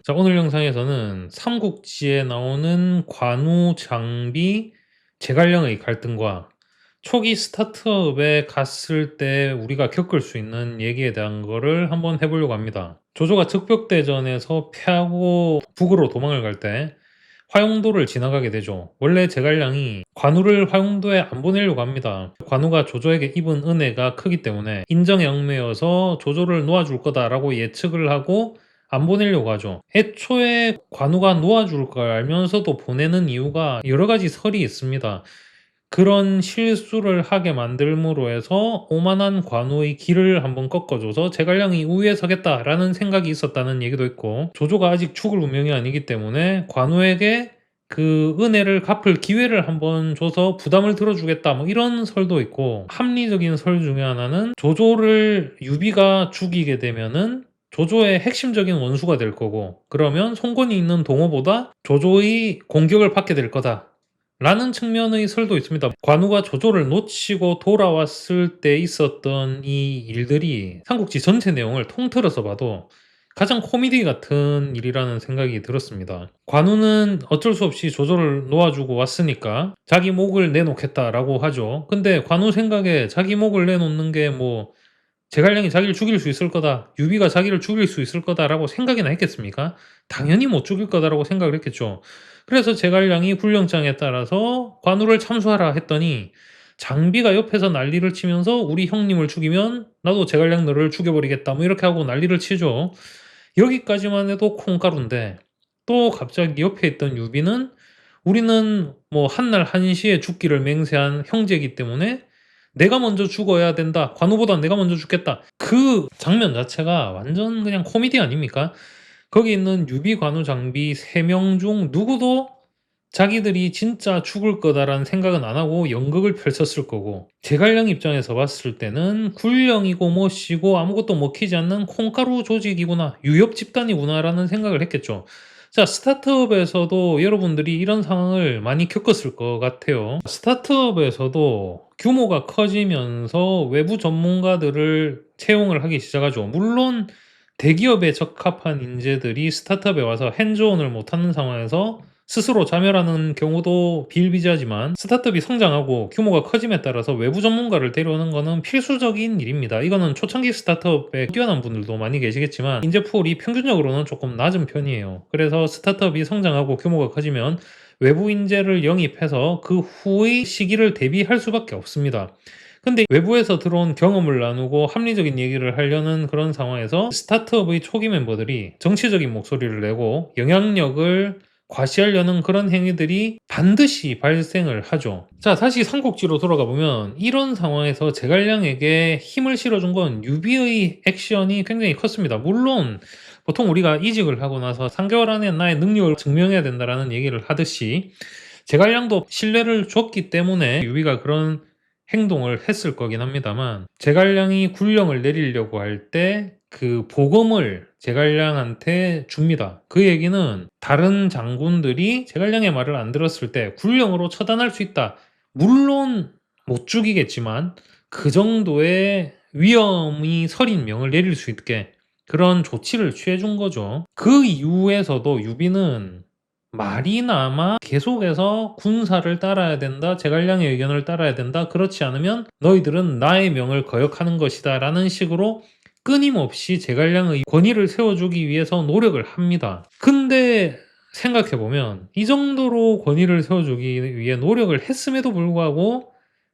자, 오늘 영상에서는 삼국지에 나오는 관우, 장비, 제갈량의 갈등과 초기 스타트업에 갔을 때 우리가 겪을 수 있는 얘기에 대한 거를 한번 해보려고 합니다. 조조가 즉벽대전에서 패하고 북으로 도망을 갈 때 화용도를 지나가게 되죠. 원래 제갈량이 관우를 화용도에 안 보내려고 합니다. 관우가 조조에게 입은 은혜가 크기 때문에 인정에 얽매여서 조조를 놓아줄 거다라고 예측을 하고 안 보내려고 하죠. 애초에 관우가 놓아줄 걸 알면서도 보내는 이유가 여러 가지 설이 있습니다. 그런 실수를 하게 만들므로 해서 오만한 관우의 길을 한번 꺾어줘서 제갈량이 우위에 서겠다라는 생각이 있었다는 얘기도 있고, 조조가 아직 죽을 운명이 아니기 때문에 관우에게 그 은혜를 갚을 기회를 한번 줘서 부담을 들어주겠다, 뭐 이런 설도 있고, 합리적인 설 중에 하나는 조조를 유비가 죽이게 되면은 조조의 핵심적인 원수가 될 거고, 그러면 송건이 있는 동호보다 조조의 공격을 받게 될 거다 라는 측면의 설도 있습니다. 관우가 조조를 놓치고 돌아왔을 때 있었던 이 일들이 삼국지 전체 내용을 통틀어서 봐도 가장 코미디 같은 일이라는 생각이 들었습니다. 관우는 어쩔 수 없이 조조를 놓아주고 왔으니까 자기 목을 내놓겠다라고 하죠. 근데 관우 생각에 자기 목을 내놓는 게 뭐 제갈량이 자기를 죽일 수 있을 거다, 유비가 자기를 죽일 수 있을 거다라고 생각이나 했겠습니까? 당연히 못 죽일 거다라고 생각을 했겠죠. 그래서 제갈량이 군령장에 따라서 관우를 참수하라 했더니 장비가 옆에서 난리를 치면서 우리 형님을 죽이면 나도 제갈량 너를 죽여버리겠다, 뭐 이렇게 하고 난리를 치죠. 여기까지만 해도 콩가루인데, 또 갑자기 옆에 있던 유비는 우리는 뭐 한날 한시에 죽기를 맹세한 형제이기 때문에 내가 먼저 죽어야 된다, 관우보다 내가 먼저 죽겠다, 그 장면 자체가 완전 그냥 코미디 아닙니까? 거기 있는 유비, 관우, 장비 3명 중 누구도 자기들이 진짜 죽을 거다라는 생각은 안 하고 연극을 펼쳤을 거고, 제갈량 입장에서 봤을 때는 굴령이고 뭐시고 아무것도 먹히지 않는 콩가루 조직이구나, 유협 집단이구나라는 생각을 했겠죠. 자, 스타트업에서도 여러분들이 이런 상황을 많이 겪었을 것 같아요. 스타트업에서도 규모가 커지면서 외부 전문가들을 채용을 하기 시작하죠. 물론 대기업에 적합한 인재들이 스타트업에 와서 핸즈온을 못하는 상황에서 스스로 자멸하는 경우도 비일비재하지만, 스타트업이 성장하고 규모가 커짐에 따라서 외부 전문가를 데려오는 것은 필수적인 일입니다. 이거는 초창기 스타트업에 뛰어난 분들도 많이 계시겠지만 인재 풀이 평균적으로는 조금 낮은 편이에요. 그래서 스타트업이 성장하고 규모가 커지면 외부 인재를 영입해서 그 후의 시기를 대비할 수밖에 없습니다. 근데 외부에서 들어온 경험을 나누고 합리적인 얘기를 하려는 그런 상황에서 스타트업의 초기 멤버들이 정치적인 목소리를 내고 영향력을 과시하려는 그런 행위들이 반드시 발생을 하죠. 자, 다시 삼국지로 돌아가 보면 이런 상황에서 제갈량에게 힘을 실어준 건 유비의 액션이 굉장히 컸습니다. 물론 보통 우리가 이직을 하고 나서 3개월 안에 나의 능력을 증명해야 된다라는 얘기를 하듯이 제갈량도 신뢰를 줬기 때문에 유비가 그런 행동을 했을 거긴 합니다만, 제갈량이 군령을 내리려고 할 때 그 보검을 제갈량한테 줍니다. 그 얘기는 다른 장군들이 제갈량의 말을 안 들었을 때 군령으로 처단할 수 있다, 물론 못 죽이겠지만 그 정도의 위험이 서린 명을 내릴 수 있게 그런 조치를 취해 준 거죠. 그 이후에서도 유비는 말이나마 계속해서 군사를 따라야 된다, 제갈량의 의견을 따라야 된다, 그렇지 않으면 너희들은 나의 명을 거역하는 것이다 라는 식으로 끊임없이 제갈량의 권위를 세워주기 위해서 노력을 합니다. 근데 생각해보면 이 정도로 권위를 세워주기 위해 노력을 했음에도 불구하고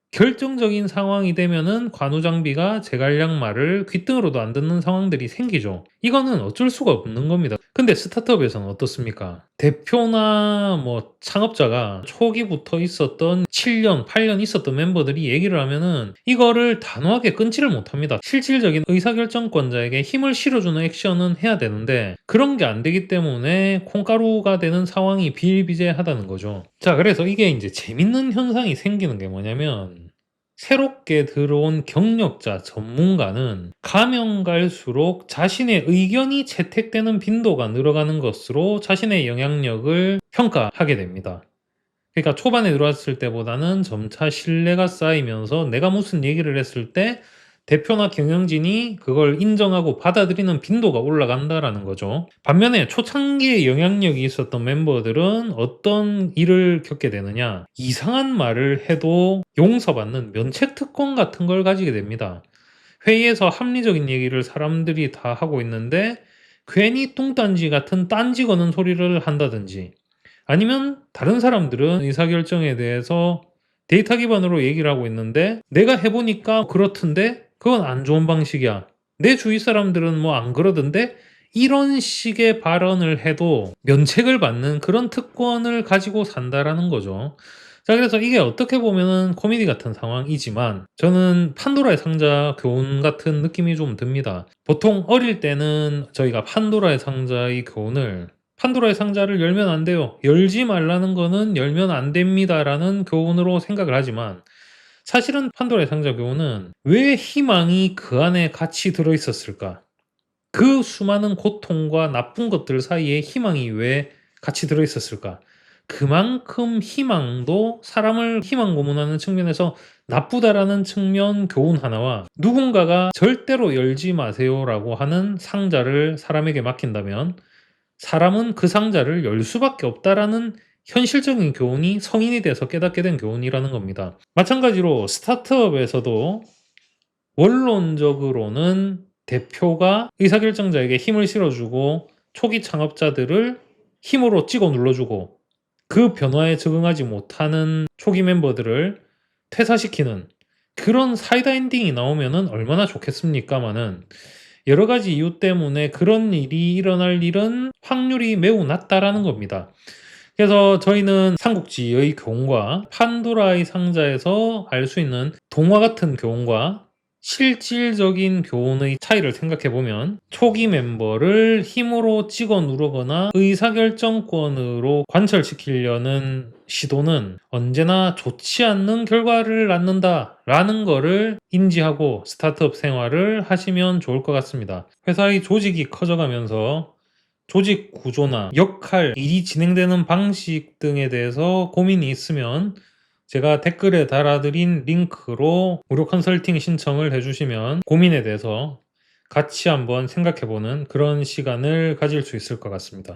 결정적인 상황이 되면은 관우장비가 제갈량 말을 귓등으로도 안 듣는 상황들이 생기죠. 이거는 어쩔 수가 없는 겁니다. 근데 스타트업에서는 어떻습니까? 대표나 뭐 창업자가 초기부터 있었던 7년, 8년 있었던 멤버들이 얘기를 하면은 이거를 단호하게 끊지를 못합니다. 실질적인 의사결정권자에게 힘을 실어주는 액션은 해야 되는데 그런 게 안 되기 때문에 콩가루가 되는 상황이 비일비재하다는 거죠. 자, 그래서 이게 이제 재밌는 현상이 생기는 게 뭐냐면, 새롭게 들어온 경력자, 전문가는 가면 갈수록 자신의 의견이 채택되는 빈도가 늘어가는 것으로 자신의 영향력을 평가하게 됩니다. 그러니까 초반에 들어왔을 때보다는 점차 신뢰가 쌓이면서 내가 무슨 얘기를 했을 때 대표나 경영진이 그걸 인정하고 받아들이는 빈도가 올라간다라는 거죠. 반면에 초창기에 영향력이 있었던 멤버들은 어떤 일을 겪게 되느냐, 이상한 말을 해도 용서받는 면책특권 같은 걸 가지게 됩니다. 회의에서 합리적인 얘기를 사람들이 다 하고 있는데 괜히 뚱딴지 같은 딴지 거는 소리를 한다든지, 아니면 다른 사람들은 의사결정에 대해서 데이터 기반으로 얘기를 하고 있는데 내가 해보니까 그렇던데 그건 안 좋은 방식이야. 내 주위 사람들은 뭐 안 그러던데, 이런 식의 발언을 해도 면책을 받는 그런 특권을 가지고 산다라는 거죠. 자, 그래서 이게 어떻게 보면은 코미디 같은 상황이지만 저는 판도라의 상자 교훈 같은 느낌이 좀 듭니다. 보통 어릴 때는 저희가 판도라의 상자의 교훈을, 판도라의 상자를 열면 안 돼요. 열지 말라는 거는 열면 안 됩니다라는 교훈으로 생각을 하지만, 사실은 판도라의 상자 교훈은 왜 희망이 그 안에 같이 들어 있었을까? 그 수많은 고통과 나쁜 것들 사이에 희망이 왜 같이 들어 있었을까? 그만큼 희망도 사람을 희망 고문하는 측면에서 나쁘다라는 측면 교훈 하나와, 누군가가 절대로 열지 마세요라고 하는 상자를 사람에게 맡긴다면 사람은 그 상자를 열 수밖에 없다라는 현실적인 교훈이 성인이 돼서 깨닫게 된 교훈이라는 겁니다. 마찬가지로 스타트업에서도 원론적으로는 대표가 의사결정자에게 힘을 실어주고 초기 창업자들을 힘으로 찍어 눌러주고 그 변화에 적응하지 못하는 초기 멤버들을 퇴사시키는 그런 사이다 엔딩이 나오면은 얼마나 좋겠습니까마는, 여러 가지 이유 때문에 그런 일이 일어날 일은 확률이 매우 낮다라는 겁니다. 그래서 저희는 삼국지의 교훈과 판도라의 상자에서 알 수 있는 동화 같은 교훈과 실질적인 교훈의 차이를 생각해 보면, 초기 멤버를 힘으로 찍어 누르거나 의사결정권으로 관철시키려는 시도는 언제나 좋지 않는 결과를 낳는다라는 거를 인지하고 스타트업 생활을 하시면 좋을 것 같습니다. 회사의 조직이 커져가면서 조직 구조나 역할, 일이 진행되는 방식 등에 대해서 고민이 있으면 제가 댓글에 달아드린 링크로 무료 컨설팅 신청을 해주시면 고민에 대해서 같이 한번 생각해보는 그런 시간을 가질 수 있을 것 같습니다.